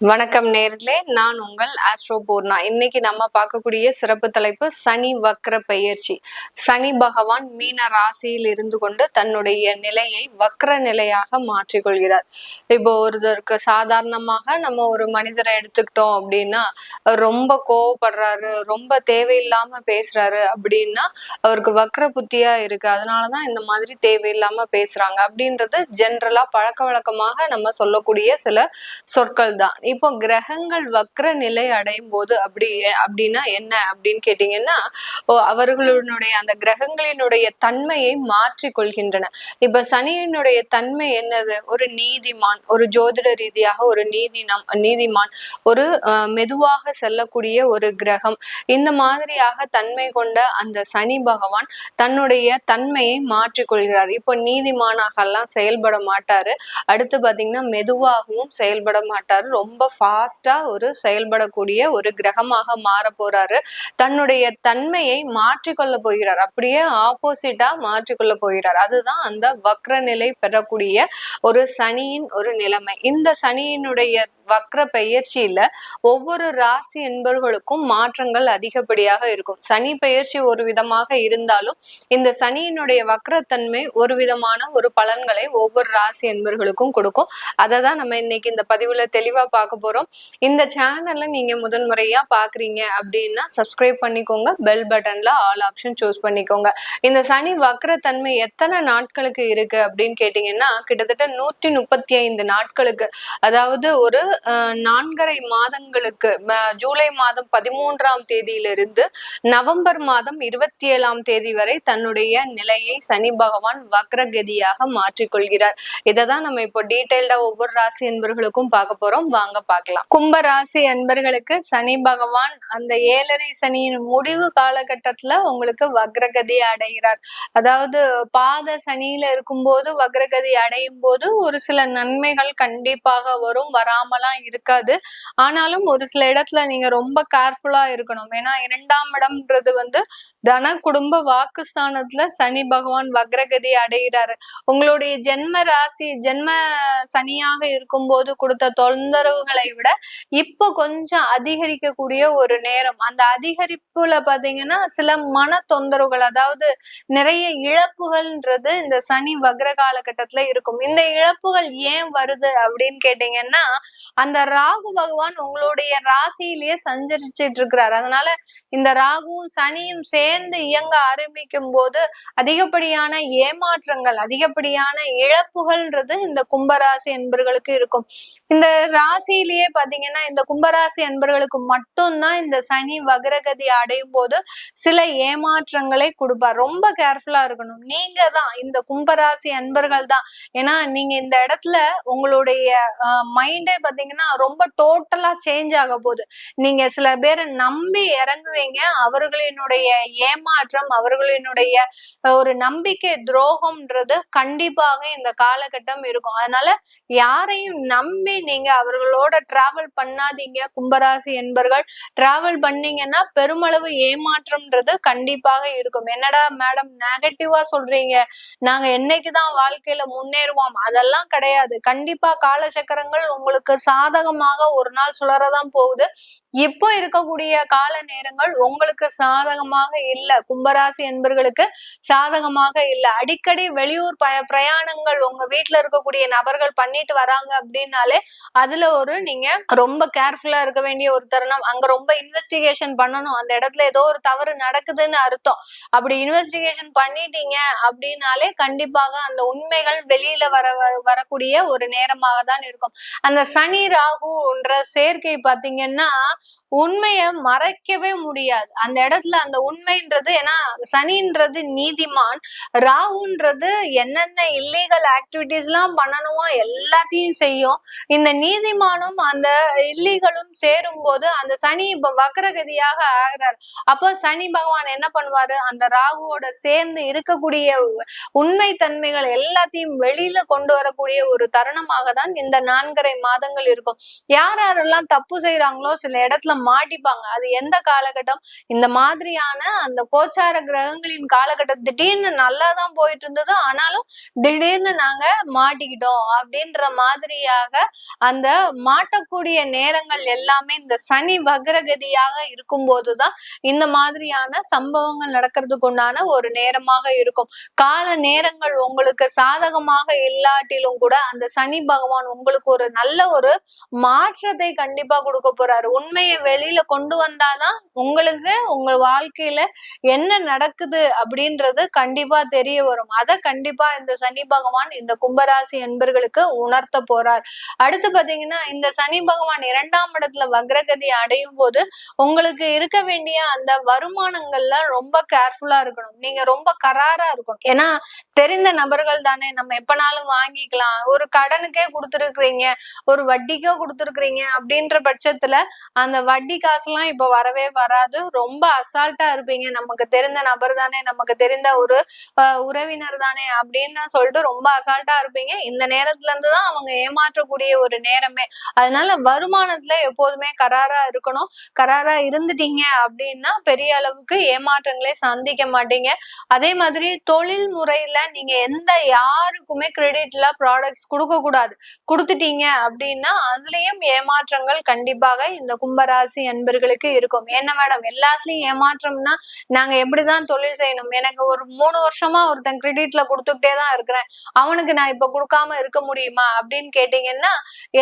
வணக்கம் நேர்களே, நான் உங்கள் ஆஸ்ட்ரோ பூர்ணா. இன்னைக்கு நம்ம பார்க்கக்கூடிய சிறப்பு தலைப்பு சனி வக்ர பெயர்ச்சி. சனி பகவான் மீன ராசியில் இருந்து கொண்டு தன்னுடைய நிலையை வக்ர நிலையாக மாற்றிக்கொள்கிறார். இப்போ ஒருத்தருக்கு சாதாரணமாக நம்ம ஒரு மனிதரை எடுத்துக்கிட்டோம் அப்படின்னா, ரொம்ப கோவப்படுறாரு, ரொம்ப தேவையில்லாம பேசுறாரு அப்படின்னா அவருக்கு வக்ர புத்தியா இருக்கு, அதனாலதான் இந்த மாதிரி தேவையில்லாம பேசுறாங்க அப்படின்றது ஜென்ரலா பழக்க வழக்கமாக நம்ம சொல்லக்கூடிய சில சொற்கள் தான். இப்போ கிரகங்கள் வக்ர நிலை அடையும் போது அப்படின்னா என்ன அப்படின்னு கேட்டீங்கன்னா, அவர்களுடைய அந்த கிரகங்களினுடைய தன்மையை மாற்றி கொள்கின்றன. இப்ப சனியினுடைய தன்மை என்னது? ஒரு நீதிமான், ஒரு ஜோதிட ரீதியாக ஒரு நீதிமான், ஒரு மெதுவாக செல்லக்கூடிய ஒரு கிரகம். இந்த மாதிரியாக தன்மை கொண்ட அந்த சனி பகவான் தன்னுடைய தன்மையை மாற்றிக்கொள்கிறார். இப்போ நீதிமானாக எல்லாம் செயல்பட மாட்டாரு. அடுத்து பாத்தீங்கன்னா மெதுவாகவும் செயல்பட மாட்டாரு. ரொம்ப ஃபாஸ்டா ஒரு செயல்படக்கூடிய ஒரு கிரகமாக மாற போறாரு. தன்னுடைய தன்மையை மாற்றிக்கொள்ள போகிறார். அப்படியே ஆப்போசிட்டா மாற்றிக்கொள்ள போகிறார். அதுதான் அந்த வக்ர நிலை பெறக்கூடிய ஒரு சனியின் ஒரு நிலைமை. இந்த சனியினுடைய வக்ர பெயர்ச்சியில ஒவ்வொரு ராசி என்பவர்களுக்கும் மாற்றங்கள் அதிகப்படியாக இருக்கும். சனி பெயர்ச்சி ஒரு விதமாக இருந்தாலும் இந்த சனியினுடைய வக்ரத்தன்மை ஒரு விதமான ஒரு பலன்களை ஒவ்வொரு ராசி என்பவர்களுக்கும் கொடுக்கும். அதை தான் நம்ம இன்னைக்கு இந்த பதிவுல தெளிவா பார்க்க போறோம். இந்த சேனல்ல நீங்க முதன்முறையா பாக்குறீங்க அப்படின்னா சப்ஸ்கிரைப் பண்ணிக்கோங்க, பெல் பட்டன்ல ஆல் ஆப்ஷன் சூஸ் பண்ணிக்கோங்க. இந்த சனி வக்ரத்தன்மை எத்தனை நாட்களுக்கு இருக்கு அப்படின்னு கேட்டீங்கன்னா, கிட்டத்தட்ட 135 நாட்களுக்கு, அதாவது ஒரு 4.5 மாதங்களுக்கு, ஜூலை மாதம் 13ஆம் தேதியிலிருந்து நவம்பர் மாதம் 27ஆம் தேதி வரை தன்னுடைய நிலையை சனி பகவான் வக்ரகதியாக மாற்றிக்கொள்கிறார். இதைதான் நம்ம இப்போ டீடைல்டா ஒவ்வொரு ராசி என்பவர்களுக்கும் பார்க்க போறோம். வாங்க பார்க்கலாம். கும்ப ராசி அன்பர்களுக்கு சனி பகவான் அந்த 7.5 சனியின் முடிவு காலகட்டத்துல உங்களுக்கு வக்ரகதி அடைகிறார். அதாவது பாத சனியில இருக்கும்போது வக்ரகதி அடையும் போது ஒரு சில நன்மைகள் கண்டிப்பாக வரும், வராமலாம் இருக்காது. ஆனாலும் ஒரு சில இடத்துல நீங்க ரொம்ப கேர்ஃபுல்லா இருக்கணும். ஏன்னா 2ஆம் இடம்ன்றது தன குடும்ப வாக்குஸ்தானத்துல சனி பகவான் வக்ரகதி அடைகிறாரு. உங்களுடைய ஜென்ம ராசி ஜென்ம சனியாக இருக்கும் போது கொடுத்த தொந்தரவுகளை விட இப்ப கொஞ்சம் அதிகரிக்கக்கூடிய ஒரு நேரம். அந்த அதிகரிப்புல பாத்தீங்கன்னா சில மன தொந்தரவுகள், அதாவது நிறைய இழப்புகள்ன்றது இந்த சனி வக்ர காலகட்டத்துல இருக்கும். இந்த இழப்புகள் ஏன் வருது அப்படின்னு கேட்டீங்கன்னா, அந்த ராகு பகவான் உங்களுடைய ராசியிலேயே சஞ்சரிச்சிட்டு இருக்கிறார். அதனால இந்த ராகுவும் சனியும் சேர்ந்து இயங்க ஆரம்பிக்கும் போது அதிகப்படியான ஏமாற்றங்கள், அதிகப்படியான இழப்புகள்ன்றது இந்த கும்பராசி என்பர்களுக்கு இருக்கும். இந்த ராசியிலேயே பாத்தீங்கன்னா இந்த கும்பராசி என்பர்களுக்கு மட்டும்தான் இந்த சனி வக்ரகதி அடையும் போது சில ஏமாற்றங்களை கொடுப்பார். ரொம்ப கேர்ஃபுல்லா இருக்கணும். நீங்க தான் இந்த கும்பராசி அன்பர்கள் தான். ஏன்னா நீங்க இந்த இடத்துல உங்களுடைய மைண்டே பாத்தீங்கன்னா ரொம்ப டோட்டலா சேஞ்ச் ஆக போகுது. நீங்க சில பேரை நம்பி இறங்குவீங்க. அவர்களினுடைய ஏமாற்றம், அவர்களினுடைய ஒரு நம்பிக்கை துரோகம்ன்றது கண்டிப்பாக இந்த காலகட்டம் இருக்கும். அதனால யாரையும் நம்பி நீங்க அவர்களோட டிராவல் பண்ணாதீங்க. கும்பராசி என்பர்கள் டிராவல் பண்ணீங்கன்னா பெருமளவு ஏமாற்றம்ன்றது கண்டிப்பாக இருக்கும். என்னடா மேடம் நெகட்டிவா சொல்றீங்க, நாங்க என்னைக்குதான் வாழ்க்கையில முன்னேறுவோம்? அதெல்லாம் கிடையாது. கண்டிப்பா காலச்சக்கரங்கள் உங்களுக்கு சாதகமாக ஒரு நாள் சுழறதான் போகுது. இப்போ இருக்கக்கூடிய கால நேரங்கள் உங்களுக்கு சாதகமாக இல்ல. கும்பராசி என்பர்களுக்கு சாதகமாக இல்ல. அடிக்கடி வெளியூர் பிரயாணங்கள் உங்க வீட்டுல இருக்கக்கூடிய நபர்கள் பண்ணிட்டு வராங்க அப்படின்னாலே அதுல நீங்க ரொம்ப கேர்ஃபுல்லா இருக்க வேண்டிய ஒரு தருணம். அங்க ரொம்ப இன்வெஸ்டிகேஷன் பண்ணணும். அந்த இடத்துல ஏதோ ஒரு தவறு நடக்குதுன்னு அர்த்தம். அப்படி இன்வெஸ்டிகேஷன் பண்ணிட்டீங்க அப்படின்னாலே கண்டிப்பாக அந்த உண்மைகள் வெளியில வரக்கூடிய ஒரு நேரமாக தான் இருக்கும். அந்த சனி ராகுன்ற சேர்க்கை பாத்தீங்கன்னா உண்மைய மறைக்கவே முடியாது. அந்த இடத்துல அந்த உண்மைன்றது, ஏன்னா சனின்றது நீதிமான், ராகுன்றது என்னென்ன இல்லீகல் ஆக்டிவிட்டிஸ் எல்லாம் பண்ணணுமோ எல்லாத்தையும் செய்யும். இந்த நீதிமானும் அந்த இல்லீகலும் சேரும் போது அந்த சனி இப்ப வக்ரகதியாக ஆகிறார். அப்போ சனி பகவான் என்ன பண்ணுவாரு? அந்த ராகுவோட சேர்ந்து இருக்கக்கூடிய உண்மை தன்மைகள் எல்லாத்தையும் வெளியில கொண்டு வரக்கூடிய ஒரு தருணமாக தான் இந்த 4.5 மாதங்கள் இருக்கும். யாரெல்லாம் தப்பு செய்யறாங்களோ, சில இடத்துல மாட்டிப்பாங்க. அது எந்த காலகட்டம், இந்த மாதிரியான அந்த கோச்சார கிரகங்களின் காலகட்டம் திடீர்னு நல்லாதான் போயிட்டு இருந்தது, ஆனாலும் திடீர்னு நாங்க மாட்டிக்கிட்டோம் அப்படின்ற மாதிரியாக அந்த மாட்டக்கூடிய நேரங்கள் எல்லாமே இந்த சனி வக்ரகதியாக இருக்கும் போதுதான் இந்த மாதிரியான சம்பவங்கள் நடக்கிறதுக்கு உண்டான ஒரு நேரமாக இருக்கும். கால நேரங்கள் உங்களுக்கு சாதகமாக இல்லாட்டிலும் கூட அந்த சனி பகவான் உங்களுக்கு ஒரு நல்ல ஒரு மாற்றத்தை கண்டிப்பா கொடுக்க போறாரு. உண்மையை வெளியில கொண்டு வந்தாதான் உங்களுக்கு உங்க வாழ்க்கையில என்ன நடக்குது அப்படின்றது கண்டிப்பா தெரிய வரும். அத கண்டிப்பா இந்த சனி பகவான் இந்த கும்பராசி என்பர்களுக்கு உணர்த்த போறார். அடுத்து பாத்தீங்கன்னா இந்த சனி பகவான் 2ஆம் இடத்துல வக்ரகதி அடையும் போது உங்களுக்கு இருக்க வேண்டிய அந்த வருமானங்கள்ல ரொம்ப கேர்ஃபுல்லா இருக்கணும். நீங்க ரொம்ப கராரா இருக்கணும். ஏன்னா தெரிந்த நபர்கள் தானே, நம்ம எப்பனாலும் வாங்கிக்கலாம். ஒரு கடனுக்கே கொடுத்துருக்கீங்க, ஒரு வட்டிக்கோ கொடுத்துருக்கீங்க அப்படின்ற பட்சத்துல அந்த வட்டி காசுலாம் இப்ப வரவே வராது. ரொம்ப அசால்ட்டா இருப்பீங்க. நமக்கு தெரிந்த நபர் தானே, நமக்கு தெரிந்த ஒரு உறவினர் தானே அப்படின்னு சொல்லிட்டு ரொம்ப அசால்ட்டா இருப்பீங்க. இந்த நேரத்துல இருந்துதான் அவங்க ஏமாற்றக்கூடிய ஒரு நேரமே. அதனால வருமானத்துல எப்போதுமே கராரா இருக்கணும். கராரா இருந்துட்டீங்க அப்படின்னா பெரிய அளவுக்கு ஏமாற்றங்களே சந்திக்க மாட்டீங்க. அதே மாதிரி தொழில் முறையில நீங்க எந்த யாருக்குமே கிரெடிட்ல ப்ராடக்ட்ஸ் கொடுக்க கூடாது. கொடுத்துட்டீங்க அப்படின்னா அதுலயும் ஏமாற்றங்கள் கண்டிப்பாக இந்த கும்பராசி அன்பர்களுக்கு இருக்கும். என்ன மேடம் எல்லாத்துலயும் ஏமாற்றம்னா நாங்க எப்படிதான் தொழில் செய்யணும்? எனக்கு ஒரு 3 வருஷமா ஒருத்தன் கிரெடிட்ல கொடுத்துட்டே தான் இருக்கிறேன், அவனுக்கு நான் இப்ப கொடுக்காம இருக்க முடியுமா அப்படின்னு கேட்டீங்கன்னா,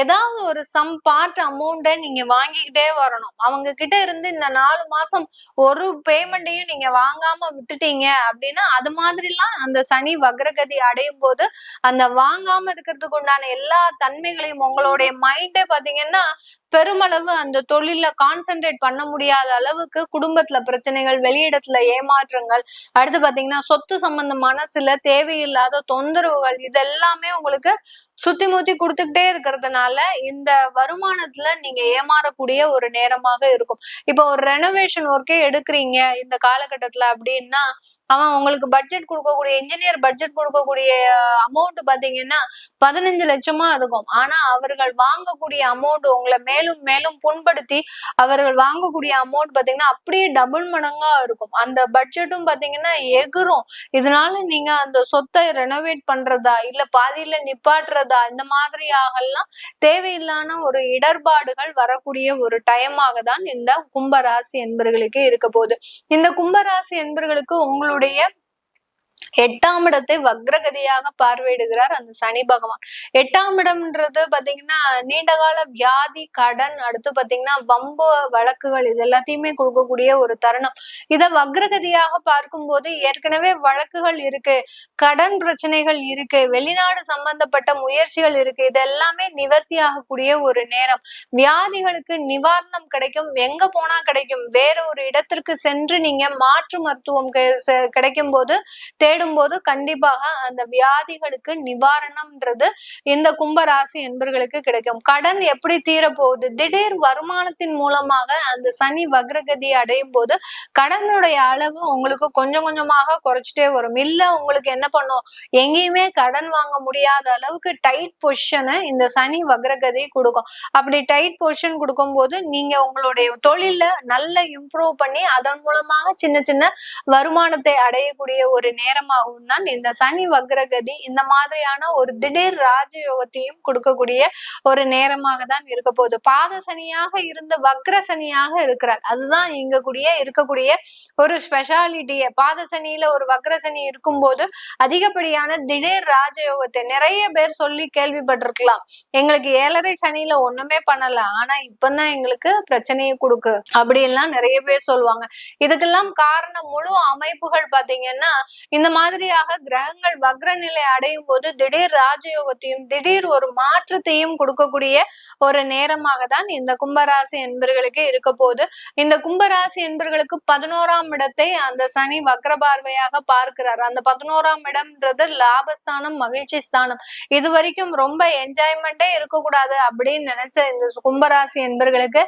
ஏதாவது ஒரு சம் பார்ட் அமௌண்ட்டை நீங்க வாங்கிக்கிட்டே வரணும். அவங்க கிட்ட இருந்து இந்த 4 மாசம் ஒரு பேமெண்ட்டையும் நீங்க வாங்காம விட்டுட்டீங்க அப்படின்னா அது மாதிரிலாம் அந்த சனி வக்ரகதி அடையும் போது அந்த வாங்காம இருக்கிறதுக்கு உண்டான எல்லா தன்மைகளையும் உங்களுடைய மைண்டே பாத்தீங்கன்னா பெருமளவு அந்த தொழில கான்சென்ட்ரேட் பண்ண முடியாத அளவுக்கு குடும்பத்துல பிரச்சனைகள், வெளியிடத்துல ஏமாற்றங்கள், அடுத்து பாத்தீங்கன்னா சொத்து சம்பந்தமான சில தேவையில்லாத தொந்தரவுகள், இதெல்லாமே உங்களுக்கு சுத்தி முத்தி கொடுத்துக்கிட்டே இருக்கிறதுனால இந்த வருமானத்துல நீங்க ஏமாறக்கூடிய ஒரு நேரமாக இருக்கும். இப்போ ஒரு ரெனோவேஷன் ஒர்க்கே எடுக்கிறீங்க இந்த காலகட்டத்துல அப்படின்னா, அவன் உங்களுக்கு பட்ஜெட் கொடுக்கக்கூடிய இன்ஜினியர் பட்ஜெட் கொடுக்கக்கூடிய அமௌண்ட் பாத்தீங்கன்னா 15 லட்சமா இருக்கும். ஆனா அவர்கள் வாங்கக்கூடிய அமௌண்ட் உங்களை மேலும் மேலும் புண்படுத்தி அவர்கள் வாங்கக்கூடிய அமௌண்ட் பாத்தீங்கன்னா அப்படியே டபுள் மடங்கா இருக்கும். அந்த பட்ஜெட்டும் பாத்தீங்கன்னா எகுரும். இதனால நீங்க அந்த சொத்தை ரெனோவேட் பண்றதா இல்ல பாதியில நிப்பாட்டுறதா இந்த மாதிரியாகலாம் தேவையில்லான ஒரு இடர்பாடுகள் வரக்கூடிய ஒரு டைமாக தான் இந்த கும்பராசி என்பர்களுக்கு இருக்க போகுது. இந்த கும்பராசி என்பர்களுக்கு உங்களுடைய 8ஆம் இடத்தை வக்ரகதியாக பார்வையிடுகிறார் அந்த சனி பகவான். 8ஆம் இடம்ன்றது பாத்தீங்கன்னா நீண்டகால வியாதி, கடன், அடுத்து பாத்தீங்கன்னா வம்பு வழக்குகள், இது எல்லாத்தையுமே கொடுக்கக்கூடிய ஒரு தருணம். இத வக்ரகதியாக பார்க்கும் போது ஏற்கனவே வழக்குகள் இருக்கு, கடன் பிரச்சனைகள் இருக்கு, வெளிநாடு சம்பந்தப்பட்ட முயற்சிகள் இருக்கு, இது எல்லாமே நிவர்த்தி ஆகக்கூடிய ஒரு நேரம். வியாதிகளுக்கு நிவாரணம் கிடைக்கும். எங்க போனா கிடைக்கும்? வேற ஒரு இடத்திற்கு சென்று நீங்க மாற்று மருத்துவம் கிடைக்கும் போது தேடும் போது கண்டிப்பாக அந்த வியாதிகளுக்கு நிவாரணம்ன்றது இந்த கும்பராசி என்பர்களுக்கு கிடைக்கும். கடன் எப்படி தீரப்போகுது? திடீர் வருமானத்தின் மூலமாக அந்த சனி வக்ரகதி அடையும் போது கடனுடைய அளவு உங்களுக்கு கொஞ்சம் கொஞ்சமாக குறைச்சிட்டே வரும். இல்ல உங்களுக்கு என்ன பண்ணும், எங்கேயுமே கடன் வாங்க முடியாத அளவுக்கு டைட் பொசிஷனை இந்த சனி வக்ரகதி கொடுக்கும். அப்படி டைட் பொசிஷன் கொடுக்கும் போது நீங்க உங்களுடைய தொழில நல்ல இம்ப்ரூவ் பண்ணி அதன் மூலமாக சின்ன சின்ன வருமானத்தை அடையக்கூடிய ஒரு நேரமாகவும் தான் இந்த சனி வக்ரகதி இந்த மாதிரியான ஒரு திடீர் ராஜயோகத்தையும் கொடுக்கக்கூடிய ஒரு நேரமாக தான் இருக்க போகுது. பாத சனியாக இருந்த வக்ர சனியாக இருக்கிறார். அதுதான் இங்க இருக்கக்கூடிய ஒரு ஸ்பெஷாலிட்டியே. பாத சனியில ஒரு வக்ர சனி இருக்கும் போது அதிகப்படியான திடீர் ராஜயோகத்தை நிறைய பேர் சொல்லி கேள்விப்பட்டிருக்கலாம். எங்களுக்கு 7.5 சனியில ஒண்ணுமே பண்ணல, ஆனா இப்பதான் எங்களுக்கு பிரச்சனையை கொடுக்கு அப்படி எல்லாம் நிறைய பேர் சொல்லுவாங்க. இதுக்கெல்லாம் காரணம் முழு அமைப்புகள் பாத்தீங்கன்னா இந்த மாதிரியாக கிரகங்கள் வக்ர நிலை அடையும் போது திடீர் ராஜயோகத்தையும் திடீர் ஒரு மாற்றத்தையும் கொடுக்கக்கூடிய ஒரு நேரமாக தான் இந்த கும்பராசி என்பர்களுக்கு இருக்க போது. இந்த கும்பராசி என்பர்களுக்கு 11ஆம் இடத்தை அந்த சனி வக்ர பார்வையாக பார்க்கிறார். அந்த 11ஆம் இடம்ன்றது லாபஸ்தானம், மகிழ்ச்சி ஸ்தானம். இது வரைக்கும் ரொம்ப என்ஜாய்மெண்டே இருக்கக்கூடாது அப்படின்னு நினைச்ச இந்த கும்பராசி என்பர்களுக்கு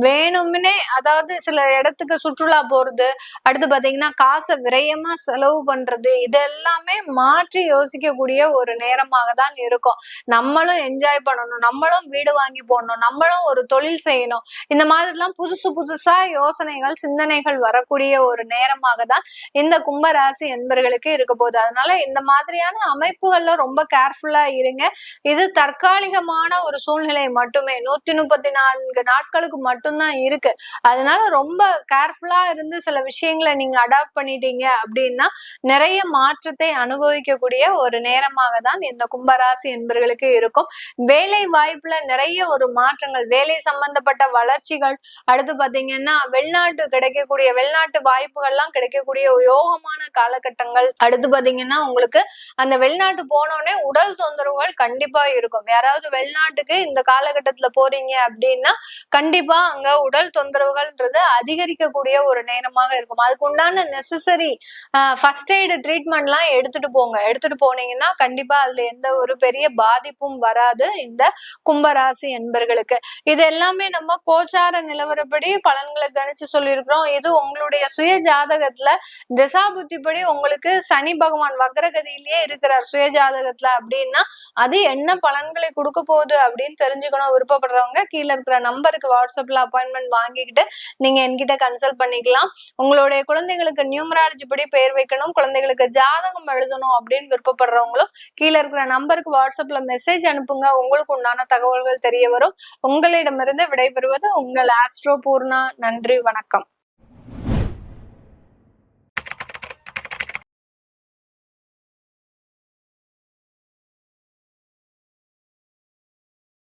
வேணும்னே, அதாவது சில இடத்துக்கு சுற்றுலா போறது, அடுத்து பாத்தீங்கன்னா காசை விரயமா செலவு பண்றது, இது எல்லாமே மாற்றி யோசிக்கக்கூடிய ஒரு நேரமாக தான் இருக்கும். நம்மளும் என்ஜாய் பண்ணணும், நம்மளும் வீடு வாங்கி போடணும், நம்மளும் ஒரு தொழில் செய்யணும், இந்த மாதிரி எல்லாம் புதுசு புதுசா யோசனைகள் சிந்தனைகள் வரக்கூடிய ஒரு நேரமாக தான் இந்த கும்பராசி என்பர்களுக்கு இருக்க போகுது. அதனால இந்த மாதிரியான அமைப்புகள்ல ரொம்ப கேர்ஃபுல்லா இருங்க. இது தற்காலிகமான ஒரு சூழ்நிலை மட்டுமே, 134 நாட்களுக்கு மட்டும்தான் இருக்கு. அதனால ரொம்ப கேர்ஃபுல்லா இருந்து சில விஷயங்களை நீங்க அடாப்ட் பண்ணிட்டீங்க அப்படின்னா நிறைய மாற்றத்தை அனுபவிக்கக்கூடிய ஒரு நேரமாக தான் இந்த கும்பராசி என்பர்களுக்கு இருக்கும். வேலை வாய்ப்புல நிறைய ஒரு மாற்றங்கள், வேலை சம்பந்தப்பட்ட வளர்ச்சிகள், அடுத்து பாத்தீங்கன்னா வெளிநாட்டு வாய்ப்புகள்லாம் கிடைக்கக்கூடிய யோகமான காலகட்டங்கள், அடுத்து பாத்தீங்கன்னா உங்களுக்கு அந்த வெளிநாட்டு போனோடனே உடல் தொந்தரவுகள் கண்டிப்பா இருக்கும். யாராவது வெளிநாட்டுக்கு இந்த காலகட்டத்துல போறீங்க அப்படின்னா கண்டிப்பா அங்க உடல் தொந்தரவுகள்ன்றது அதிகரிக்கக்கூடிய ஒரு நேரமாக இருக்கும். அதுக்கு உண்டான நெசசரி ஃபர்ஸ்ட் எய்டு ட்ரீட்மெண்ட் எல்லாம் எடுத்துட்டு போனீங்கன்னா கண்டிப்பா அதுல எந்த ஒரு பெரிய பாதிப்பும் வராது இந்த கும்பராசி என்பர்களுக்கு. இது எல்லாமே நம்ம கோச்சார நிலவரப்படி பலன்களை கணிச்சு சொல்லியிருக்கிறோம். இது உங்களுடைய சுய ஜாதகத்துல திசா புத்திப்படி உங்களுக்கு சனி பகவான் வக்ரகதியிலேயே இருக்கிறார் சுய ஜாதகத்துல அப்படின்னா அது என்ன பலன்களை கொடுக்க போகுது அப்படின்னு தெரிஞ்சுக்கணும் விருப்பப்படுறவங்க கீழே இருக்கிற நம்பருக்கு வாட்ஸ்அப்ல அப்பாயின்மெண்ட் வாங்கிக்கிட்டு நீங்க என்கிட்ட கன்சல்ட் பண்ணிக்கலாம். உங்களுடைய குழந்தைகளுக்கு நியூமராலஜி படி பெயர் வைக்கணும், குழந்தைகளுக்கு ஜாதகம் எழுதணும் அப்படின்னு விருப்பப்படுறவங்களும் கீழே இருக்கிற நம்பருக்கு வாட்ஸ்அப்ல மெசேஜ் அனுப்புங்க. உங்களுக்கு உண்டான தகவல்கள் தெரிய வரும். உங்களிடமிருந்து விடைபெறுவது உங்கள் ஆஸ்ட்ரோ பூர்ணா. நன்றி, வணக்கம்.